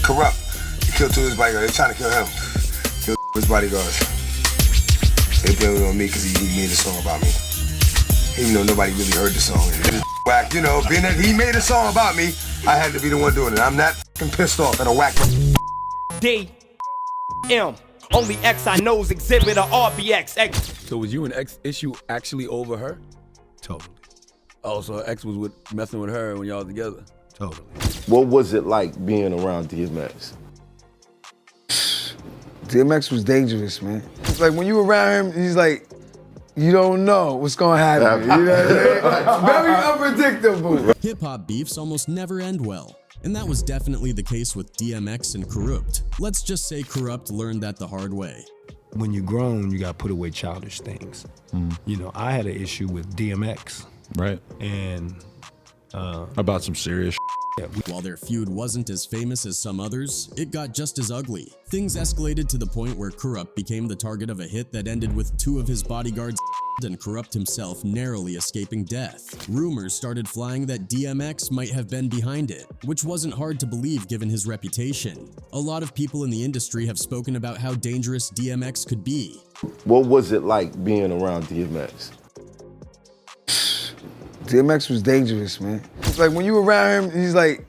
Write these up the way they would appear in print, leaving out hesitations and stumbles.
Kurupt. He killed two of his bodyguards. They're trying to kill him. Killed his bodyguards. They blame it on me because he made a song about me. Even though nobody really heard the song. It is whack, you know, being that he made a song about me, I had to be the one doing it. I'm not fucking pissed off at a whack. D.M. Only X I know's exhibit or RBX. So was you and X issue actually over her? Totally. Oh, so X was messing with her when y'all was together? Totally. What was it like being around DMX? DMX was dangerous, man. It's like when you around him, he's like, you don't know what's gonna happen. You know what I'm saying? Very unpredictable. Hip-hop beefs almost never end well. And that was definitely the case with DMX and Kurupt. Let's just say Kurupt learned that the hard way. When you're grown, you gotta put away childish things. You know, I had an issue with DMX. Right. And about some serious While their feud wasn't as famous as some others, it got just as ugly. Things escalated to the point where Kurupt became the target of a hit that ended with two of his bodyguards and Kurupt himself narrowly escaping death. Rumors started flying that DMX might have been behind it, which wasn't hard to believe given his reputation. A lot of people in the industry have spoken about how dangerous DMX could be. What was it like being around DMX? DMX was dangerous, man. It's like when you around him, he's like,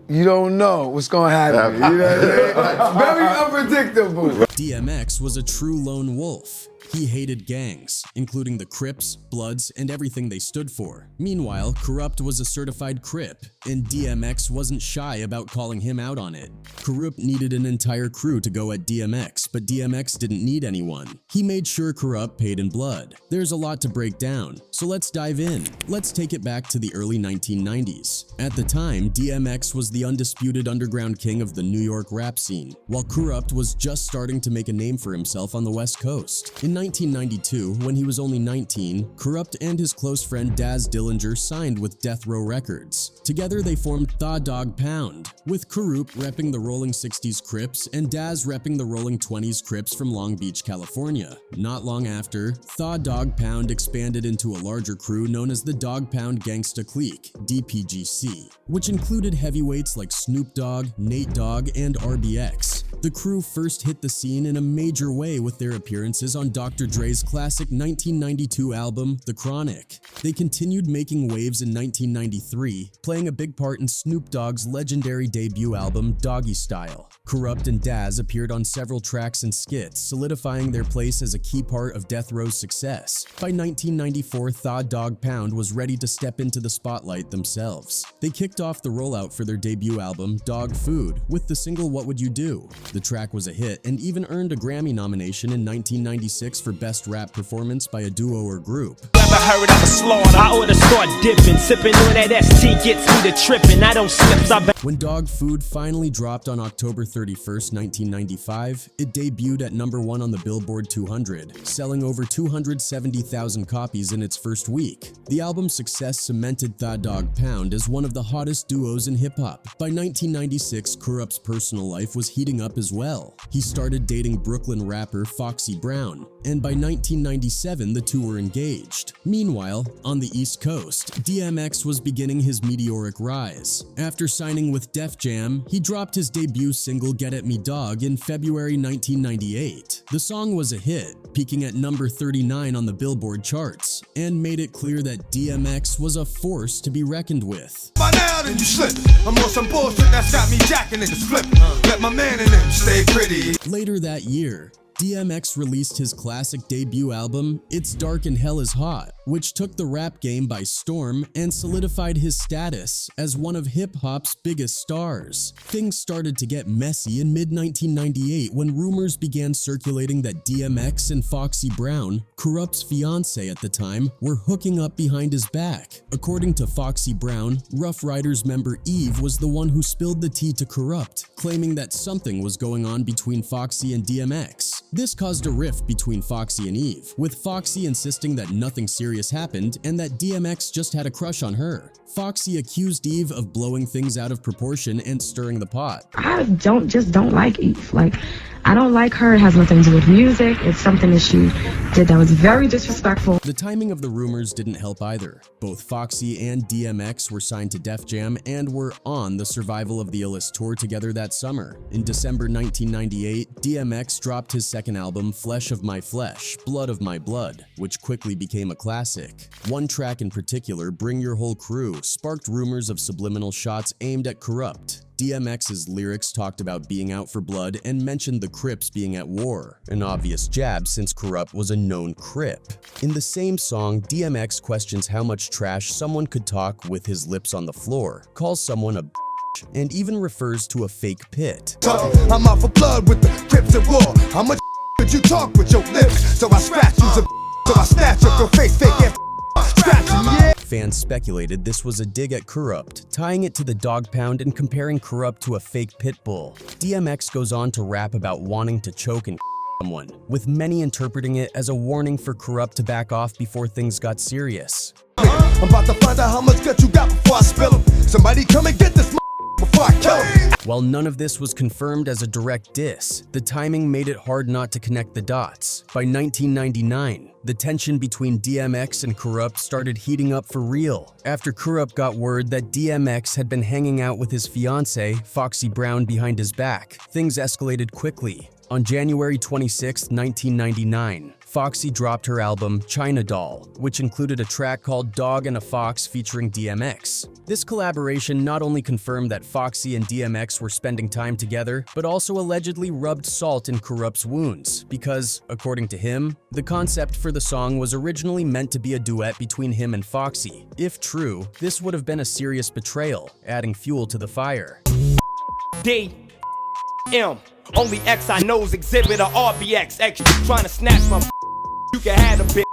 you don't know what's gonna happen. You know what I'm saying? Very unpredictable. DMX was a true lone wolf. He hated gangs, including the Crips, Bloods, and everything they stood for. Meanwhile, Kurupt was a certified Crip, and DMX wasn't shy about calling him out on it. Kurupt needed an entire crew to go at DMX, but DMX didn't need anyone. He made sure Kurupt paid in blood. There's a lot to break down, so let's dive in. Let's take it back to the early 1990s. At the time, DMX was the undisputed underground king of the New York rap scene, while Kurupt was just starting to make a name for himself on the West Coast. In 1992, when he was only 19, Kurupt and his close friend Daz Dillinger signed with Death Row Records. Together they formed Tha Dogg Pound, with Kurupt repping the Rolling 60s Crips and Daz repping the Rolling 20s Crips from Long Beach, California. Not long after, Tha Dogg Pound expanded into a larger crew known as the Dogg Pound Gangsta Clique, DPGC, which included heavyweights like Snoop Dogg, Nate Dogg, and RBX. The crew first hit the scene in a major way with their appearances on Dr. Dre's classic 1992 album, The Chronic. They continued making waves in 1993, playing a big part in Snoop Dogg's legendary debut album, Doggy Style. Kurupt and Daz appeared on several tracks and skits, solidifying their place as a key part of Death Row's success. By 1994, Tha Dogg Pound was ready to step into the spotlight themselves. They kicked off the rollout for their debut album, Dogg Food, with the single What Would You Do? The track was a hit and even earned a Grammy nomination in 1996 for Best Rap Performance by a Duo or Group. Ever heard of a slaughter? I oughta start dipping, sipping on that ST gets me to tripping. I don't slip, so When Dogg Food finally dropped on October 31st, 1995, it debuted at #1 on the Billboard 200, selling over 270,000 copies in its first week. The album's success cemented Tha Dogg Pound as one of the hottest duos in hip-hop. By 1996, Kurupt's personal life was heating up as well. He started dating Brooklyn rapper Foxy Brown, and by 1997, the two were engaged. Meanwhile, on the East Coast, DMX was beginning his meteoric rise. After signing with Def Jam, he dropped his debut single Get At Me Dog in February 1998. The song was a hit, peaking at number 39 on the Billboard charts, and made it clear that DMX was a force to be reckoned with. By now then you slip. I'm on some bullshit that's got me jacking niggas flipping. Let my man in them stay pretty. Later that year, DMX released his classic debut album, It's Dark and Hell is Hot, which took the rap game by storm and solidified his status as one of hip-hop's biggest stars. Things started to get messy in mid-1998 when rumors began circulating that DMX and Foxy Brown, Kurupt's fiancé at the time, were hooking up behind his back. According to Foxy Brown, Rough Riders member Eve was the one who spilled the tea to Kurupt, claiming that something was going on between Foxy and DMX. This caused a rift between Foxy and Eve, with Foxy insisting that nothing serious happened and that DMX just had a crush on her. Foxy accused Eve of blowing things out of proportion and stirring the pot. I don't like Eve. Like, I don't like her. It has nothing to do with music. It's something that she did that was very disrespectful. The timing of the rumors didn't help either. Both Foxy and DMX were signed to Def Jam and were on the Survival of the Illest tour together that summer. In December 1998, DMX dropped his second album, Flesh of My Flesh, Blood of My Blood, which quickly became a classic. One track in particular, Bring Your Whole Crew, sparked rumors of subliminal shots aimed at Kurupt. DMX's lyrics talked about being out for blood and mentioned the Crips being at war, an obvious jab since Kurupt was a known Crip. In the same song, DMX questions how much trash someone could talk with his lips on the floor, calls someone a bitch, and even refers to a fake pit. I'm out for blood with the Crips at war. How much could you talk with your lips? So I scratch you, so I snatch up your face, fake ass. Fans speculated this was a dig at Kurupt, tying it to the Dogg Pound and comparing Kurupt to a fake pit bull. DMX goes on to rap about wanting to choke and someone, with many interpreting it as a warning for Kurupt to back off before things got serious. I'm about to find out how much gut you got before I spill them. Somebody come and get this before I kill him. While none of this was confirmed as a direct diss, the timing made it hard not to connect the dots. By 1999, the tension between DMX and Kurupt started heating up for real, after Kurupt got word that DMX had been hanging out with his fiancée, Foxy Brown, behind his back. Things escalated quickly. On January 26, 1999, Foxy dropped her album China Doll, which included a track called Dog and a Fox featuring DMX. This collaboration not only confirmed that Foxy and DMX were spending time together, but also allegedly rubbed salt in Kurupt's wounds, because, according to him, the concept for the song was originally meant to be a duet between him and Foxy. If true, this would have been a serious betrayal, adding fuel to the fire. D.M. Only X I know's exhibit a RBX extra trying to snatch my you can have a bitch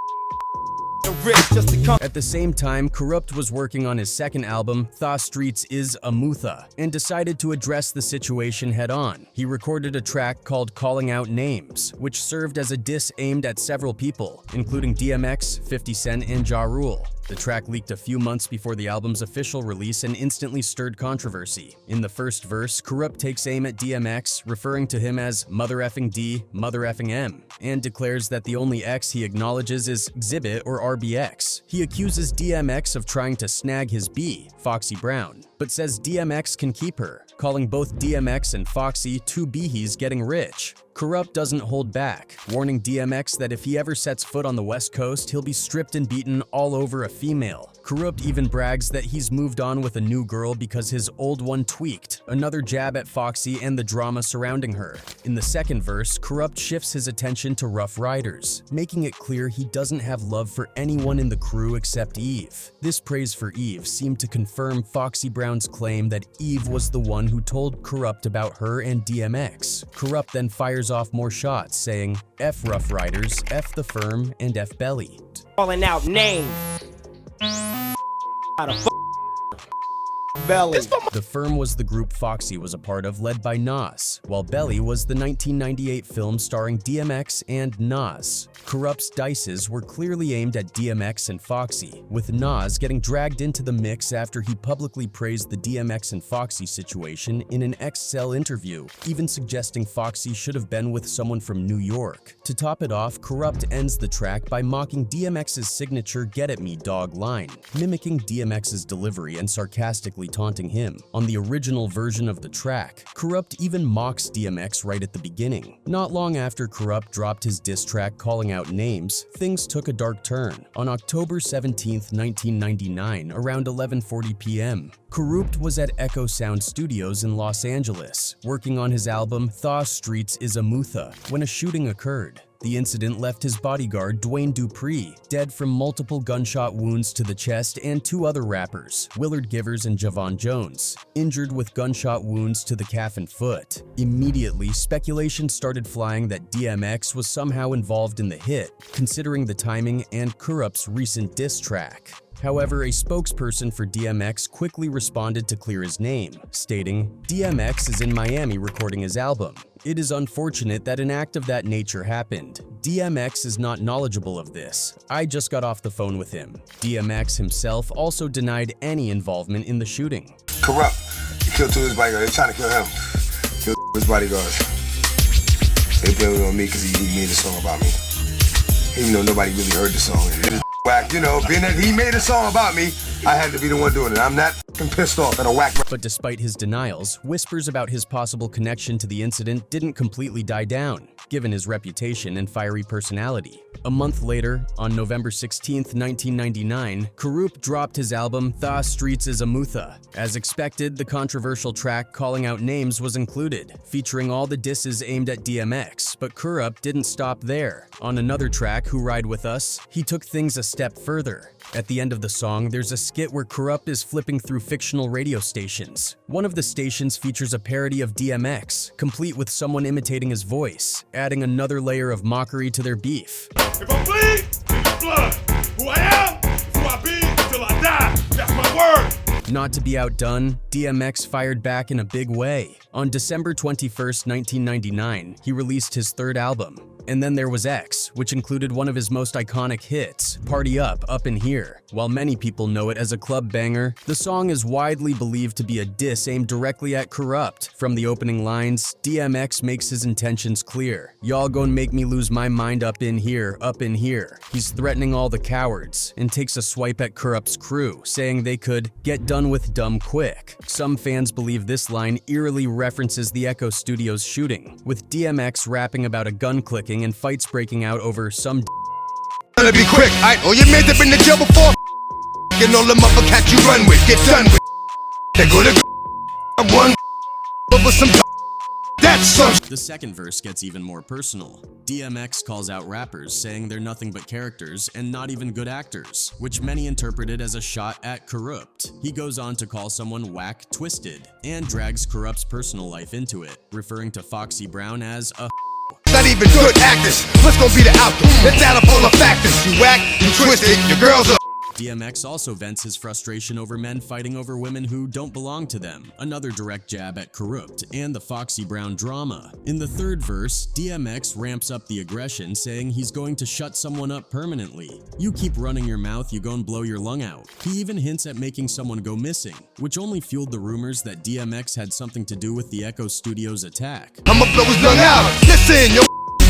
just to come. At the same time, Kurupt was working on his second album, Tha Streets Is a Mutha, and decided to address the situation head-on. He recorded a track called Calling Out Names, which served as a diss aimed at several people, including DMX, 50 Cent, and Ja Rule. The track leaked a few months before the album's official release and instantly stirred controversy. In the first verse, Kurupt takes aim at DMX, referring to him as Mother effing D, Mother effing M, and declares that the only X he acknowledges is Exhibit or RBX. He accuses DMX of trying to snag his B, Foxy Brown, but says DMX can keep her, calling both DMX and Foxy two beehies getting rich. Kurupt doesn't hold back, warning DMX that if he ever sets foot on the West Coast, he'll be stripped and beaten all over a female. Kurupt even brags that he's moved on with a new girl because his old one tweaked, another jab at Foxy and the drama surrounding her. In the second verse, Kurupt shifts his attention to Rough Riders, making it clear he doesn't have love for anyone in the crew except Eve. This praise for Eve seemed to confirm Foxy Brown's claim that Eve was the one who told Kurupt about her and DMX. Kurupt then fires off more shots, saying, F Rough Riders, F the Firm, and F Belly. Calling out names. How the f Belly. The Firm was the group Foxy was a part of, led by Nas, while Belly was the 1998 film starring DMX and Nas. Kurupt's dices were clearly aimed at DMX and Foxy, with Nas getting dragged into the mix after he publicly praised the DMX and Foxy situation in an XL interview, even suggesting Foxy should have been with someone from New York. To top it off, Kurupt ends the track by mocking DMX's signature "Get at me, dog" line, mimicking DMX's delivery and sarcastically taunting him. On the original version of the track, Kurupt even mocks DMX right at the beginning. Not long after Kurupt dropped his diss track Calling Out Names, things took a dark turn. On October 17, 1999, around 11:40 p.m., Kurupt was at Echo Sound Studios in Los Angeles, working on his album Tha Streets Is a Mutha, when a shooting occurred. The incident left his bodyguard, Dwayne Dupree, dead from multiple gunshot wounds to the chest, and two other rappers, Willard Givers and Javon Jones, injured with gunshot wounds to the calf and foot. Immediately, speculation started flying that DMX was somehow involved in the hit, considering the timing and Kurupt's recent diss track. However, a spokesperson for DMX quickly responded to clear his name, stating, DMX is in Miami recording his album. It is unfortunate that an act of that nature happened. DMX is not knowledgeable of this. I just got off the phone with him. DMX himself also denied any involvement in the shooting. Kurupt, he killed two of his bodyguards. They're trying to kill him. Kill his bodyguards. They blame it on me because he made a song about me. Even though nobody really heard the song. And this whack, you know, being that he made a song about me, I had to be the one doing it. I'm not fucking pissed off at a whack. But despite his denials, whispers about his possible connection to the incident didn't completely die down, given his reputation and fiery personality. A month later, on November 16, 1999, Kurupt dropped his album Tha Streets Is a Mutha. As expected, the controversial track Calling Out Names was included, featuring all the disses aimed at DMX, but Kurupt didn't stop there. On another track, Who Ride With Us, he took things a step further. At the end of the song, there's a skit where Kurupt is flipping through fictional radio stations. One of the stations features a parody of DMX, complete with someone imitating his voice, adding another layer of mockery to their beef. If I bleed, it's blood. Who I am, is who I be till I die. That's my word. Not to be outdone, DMX fired back in a big way. On December 21st, 1999, he released his third album. And then there was X, which included one of his most iconic hits, Party Up, Up in Here. While many people know it as a club banger, the song is widely believed to be a diss aimed directly at Kurupt. From the opening lines, DMX makes his intentions clear. Y'all gon' make me lose my mind up in here, up in here. He's threatening all the cowards, and takes a swipe at Kurupt's crew, saying they could get done with dumb quick. Some fans believe this line eerily references the Echo Studios shooting, with DMX rapping about a gun clicking and fights breaking out over some Gonna be quick, I know you made up in the jail before. Get all the mother cat you run with, get done with. They go to one over some. That's some. The second verse gets even more personal. DMX calls out rappers, saying they're nothing but characters and not even good actors, which many interpreted as a shot at Kurupt. He goes on to call someone whack twisted, and drags Kurupt's personal life into it, referring to Foxy Brown as a not even good actors. What's gonna be the outcome? Let's add up all the factors. You whack, you twisted, your girls are. DMX also vents his frustration over men fighting over women who don't belong to them, another direct jab at Kurupt and the Foxy Brown drama. In the third verse, DMX ramps up the aggression, saying he's going to shut someone up permanently. You keep running your mouth, you gon' blow your lung out. He even hints at making someone go missing, which only fueled the rumors that DMX had something to do with the Echo Studios attack. I'ma blow his lung out. Listen, your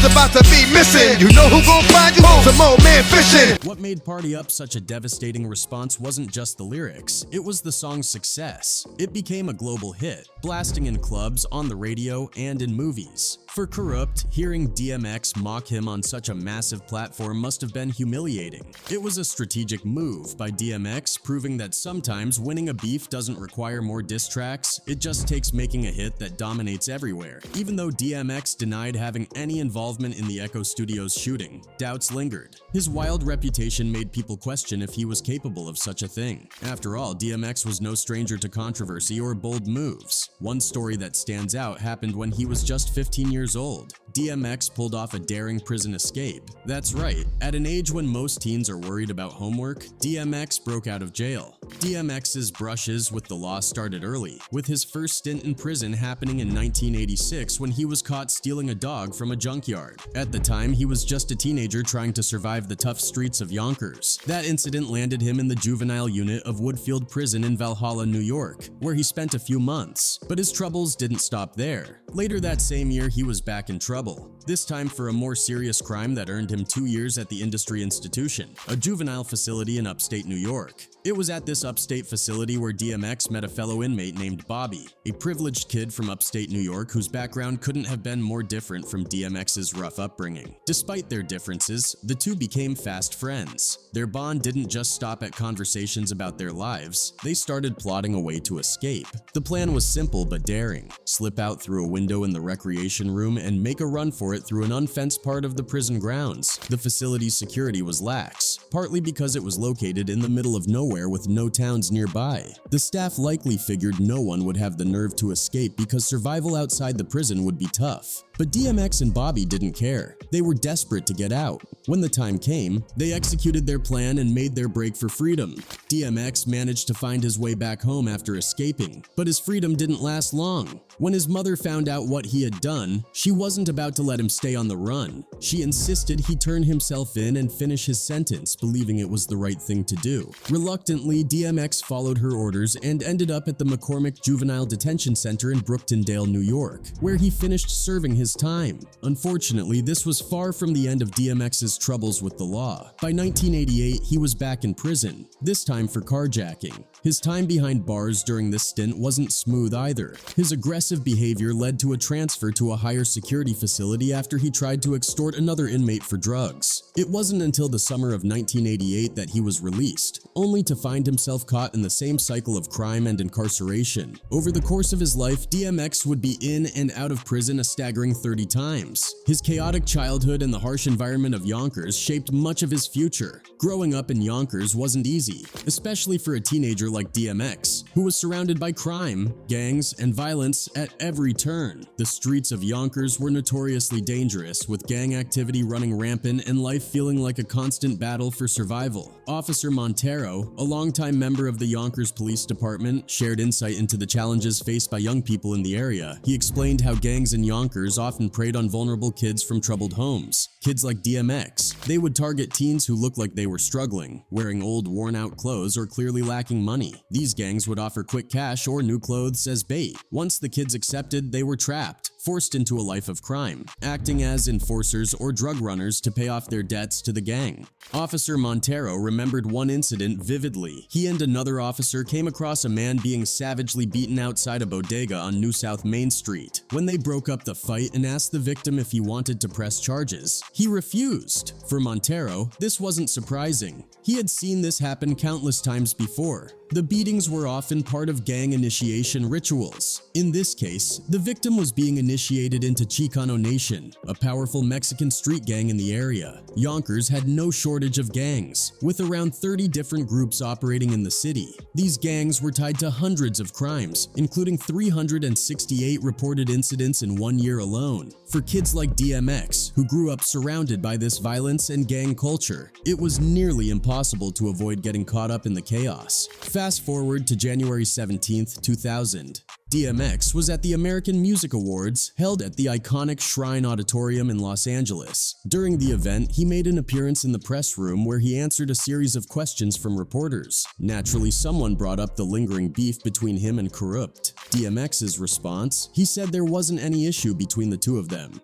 is about to be missing. You know who gon' find you? Some old man fishing. What made Party Up such a devastating response wasn't just the lyrics, it was the song's success. It became a global hit, blasting in clubs, on the radio, and in movies. For Kurupt, hearing DMX mock him on such a massive platform must have been humiliating. It was a strategic move by DMX, proving that sometimes winning a beef doesn't require more diss tracks, it just takes making a hit that dominates everywhere. Even though DMX denied having any involvement in the Echo Studios shooting, doubts lingered. His wild reputation made people question if he was capable of such a thing. After all, DMX was no stranger to controversy or bold moves. One story that stands out happened when he was just 15 years old. DMX pulled off a daring prison escape. That's right, at an age when most teens are worried about homework, DMX broke out of jail. DMX's brushes with the law started early, with his first stint in prison happening in 1986 when he was caught stealing a dog from a junkyard. At the time, he was just a teenager trying to survive the tough streets of Yonkers. That incident landed him in the juvenile unit of Woodfield Prison in Valhalla, New York, where he spent a few months. But his troubles didn't stop there. Later that same year, he was back in trouble. This time for a more serious crime that earned him 2 years at the Industry Institution, a juvenile facility in upstate New York. It was at this upstate facility where DMX met a fellow inmate named Bobby, a privileged kid from upstate New York whose background couldn't have been more different from DMX's rough upbringing. Despite their differences, the two became fast friends. Their bond didn't just stop at conversations about their lives, they started plotting a way to escape. The plan was simple but daring: slip out through a window in the recreation room and make a run for it through an unfenced part of the prison grounds. The facility's security was lax, partly because it was located in the middle of nowhere with no towns nearby. The staff likely figured no one would have the nerve to escape because survival outside the prison would be tough. But DMX and Bobby didn't care. They were desperate to get out. When the time came, they executed their plan and made their break for freedom. DMX managed to find his way back home after escaping, but his freedom didn't last long. When his mother found out what he had done, she wasn't about about to let him stay on the run. She insisted he turn himself in and finish his sentence, believing it was the right thing to do. Reluctantly, DMX followed her orders and ended up at the McCormick Juvenile Detention Center in Brooktondale, New York, where he finished serving his time. Unfortunately, this was far from the end of DMX's troubles with the law. By 1988, he was back in prison, this time for carjacking. His time behind bars during this stint wasn't smooth either. His aggressive behavior led to a transfer to a higher security facility after he tried to extort another inmate for drugs. It wasn't until the summer of 1988 that he was released, only to find himself caught in the same cycle of crime and incarceration. Over the course of his life, DMX would be in and out of prison a staggering 30 times. His chaotic childhood and the harsh environment of Yonkers shaped much of his future. Growing up in Yonkers wasn't easy, especially for a teenager like DMX, who was surrounded by crime, gangs, and violence at every turn. The streets of Yonkers were notoriously dangerous, with gang activity running rampant and life feeling like a constant battle for survival. Officer Montero, a longtime member of the Yonkers Police Department, shared insight into the challenges faced by young people in the area. He explained how gangs in Yonkers often preyed on vulnerable kids from troubled homes. Kids like DMX. They would target teens who looked like they were struggling, wearing old, worn-out clothes or clearly lacking money. These gangs would offer quick cash or new clothes as bait. Once the kids accepted, they were trapped, forced into a life of crime, acting as enforcers or drug runners to pay off their debts to the gang. Officer Montero remembered one incident vividly. He and another officer came across a man being savagely beaten outside a bodega on New South Main Street. When they broke up the fight and asked the victim if he wanted to press charges, he refused. For Montero, this wasn't surprising. He had seen this happen countless times before. The beatings were often part of gang initiation rituals. In this case, the victim was being initiated into Chicano Nation, a powerful Mexican street gang in the area. Yonkers had no shortage of gangs, with around 30 different groups operating in the city. These gangs were tied to hundreds of crimes, including 368 reported incidents in 1 year alone. For kids like DMX, who grew up surrounded by this violence and gang culture, it was nearly impossible to avoid getting caught up in the chaos. Fast forward to January 17th, 2000. DMX was at the American Music Awards held at the iconic Shrine Auditorium in Los Angeles. During the event, he made an appearance in the press room where he answered a series of questions from reporters. Naturally, someone brought up the lingering beef between him and Kurupt. DMX's response: he said there wasn't any issue between the two of them.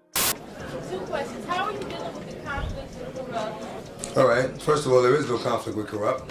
2 questions. How are you dealing with the conflict with Kurupt? All right, first of all, there is no conflict with Kurupt.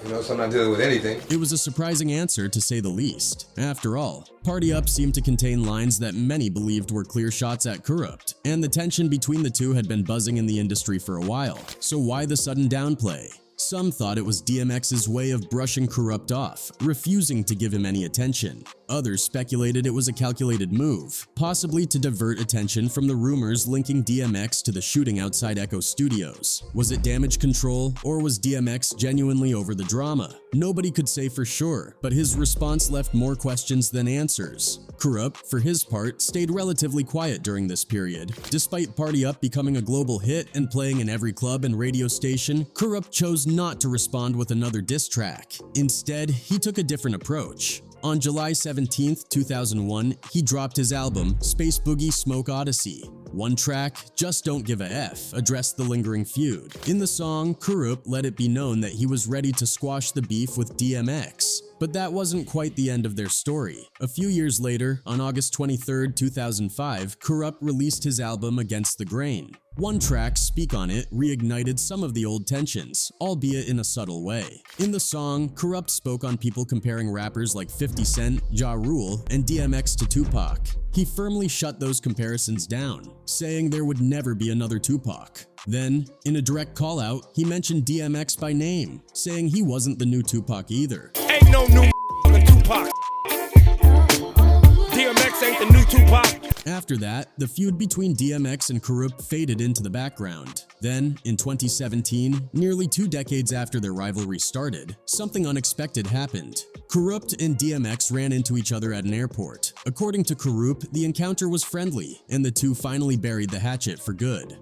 You know, so I'm not dealing with anything. It was a surprising answer, to say the least. After all, Party Up seemed to contain lines that many believed were clear shots at Kurupt, and the tension between the two had been buzzing in the industry for a while. So why the sudden downplay? Some thought it was DMX's way of brushing Kurupt off, refusing to give him any attention. Others speculated it was a calculated move, possibly to divert attention from the rumors linking DMX to the shooting outside Echo Studios. Was it damage control, or was DMX genuinely over the drama? Nobody could say for sure, but his response left more questions than answers. Kurupt, for his part, stayed relatively quiet during this period. Despite Party Up becoming a global hit and playing in every club and radio station, Kurupt chose not to respond with another diss track. Instead, he took a different approach. On July 17, 2001, he dropped his album, Space Boogie Smoke Odyssey. One track, Just Don't Give a F, addressed the lingering feud. In the song, Kurupt let it be known that he was ready to squash the beef with DMX. But that wasn't quite the end of their story. A few years later, on August 23, 2005, Kurupt released his album Against the Grain. One track, Speak On It, reignited some of the old tensions, albeit in a subtle way. In the song, Kurupt spoke on people comparing rappers like 50 Cent, Ja Rule, and DMX to Tupac. He firmly shut those comparisons down, saying there would never be another Tupac. Then, in a direct call-out, he mentioned DMX by name, saying he wasn't the new Tupac either. Ain't no new Tupac. DMX ain't the new Tupac. After that, the feud between DMX and Kurupt faded into the background. Then, in 2017, nearly 2 decades after their rivalry started, something unexpected happened. Kurupt and DMX ran into each other at an airport. According to Kurupt, the encounter was friendly, and the two finally buried the hatchet for good.